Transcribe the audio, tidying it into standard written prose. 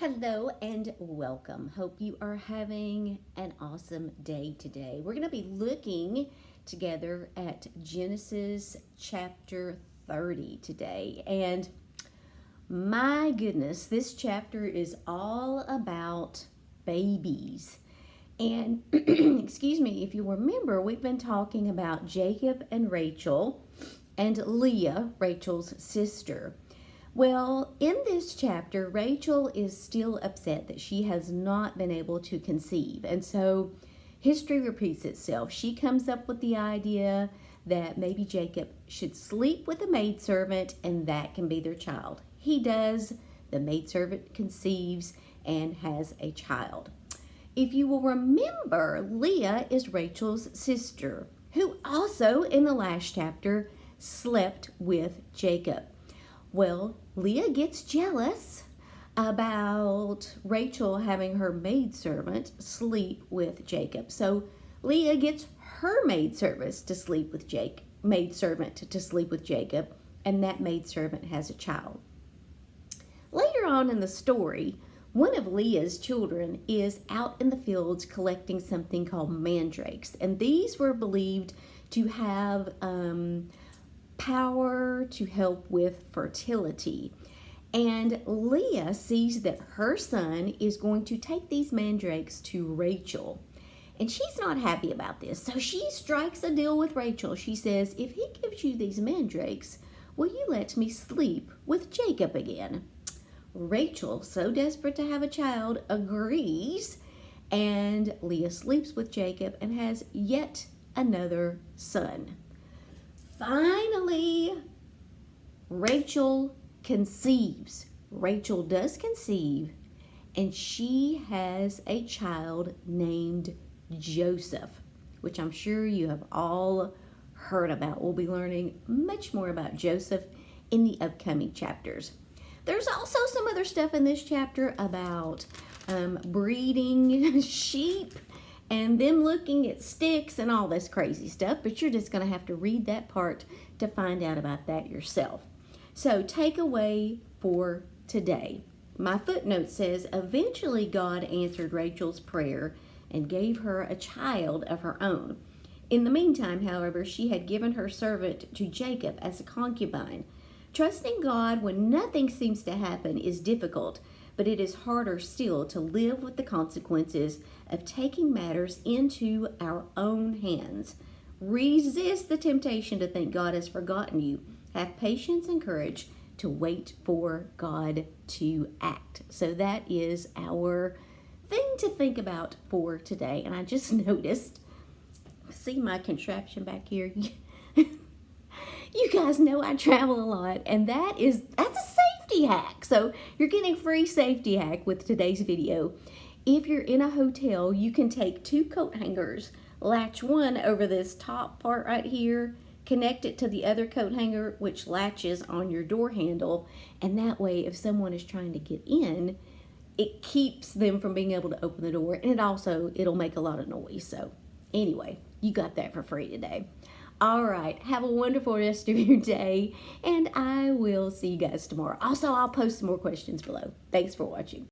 Hello and welcome. Hope you are having an awesome day today. We're going to be looking together at Genesis chapter 30 today. And my goodness, this chapter is all about babies. And excuse me, if you remember, we've been talking about Jacob and Rachel and Leah, Rachel's sister. Well, in this chapter, Rachel is still upset that she has not been able to conceive. And so history repeats itself. She comes up with the idea that maybe Jacob should sleep with a maidservant and that can be their child. He does. The maidservant conceives and has a child. If you will remember, Leah is Rachel's sister, who also in the last chapter slept with Jacob. Well, Leah gets jealous about Rachel having her maidservant sleep with Jacob. So Leah gets her maidservant to sleep with Jacob, and that maidservant has a child. Later on in the story, one of Leah's children is out in the fields collecting something called mandrakes, and these were believed to have power to help with fertility. And Leah sees that her son is going to take these mandrakes to Rachel. And she's not happy about this. So she strikes a deal with Rachel. She says, if he gives you these mandrakes, will you let me sleep with Jacob again? Rachel, so desperate to have a child, agrees. And Leah sleeps with Jacob and has yet another son. Finally, Rachel conceives. Rachel does conceive, and she has a child named Joseph, which I'm sure you have all heard about. We'll be learning much more about Joseph in the upcoming chapters. There's also some other stuff in this chapter about breeding sheep and them looking at sticks and all this crazy stuff, but you're just going to have to read that part to find out about that yourself. So takeaway for today. My footnote says, eventually God answered Rachel's prayer and gave her a child of her own. In the meantime, however, she had given her servant to Jacob as a concubine. Trusting God when nothing seems to happen is difficult, but it is harder still to live with the consequences of taking matters into our own hands. Resist the temptation to think God has forgotten you. Have patience and courage to wait for God to act. So that is our thing to think about for today. And I just noticed, see my contraption back here? You guys know I travel a lot, and that's a safety hack. So you're getting a free safety hack with today's video. If you're in a hotel, you can take 2 coat hangers, latch one over this top part right here, connect it to the other coat hanger, which latches on your door handle, and that way if someone is trying to get in, it keeps them from being able to open the door, and it'll make a lot of noise. So anyway, you got that for free today. All right, have a wonderful rest of your day, and I will see you guys tomorrow. Also, I'll post some more questions below. Thanks for watching.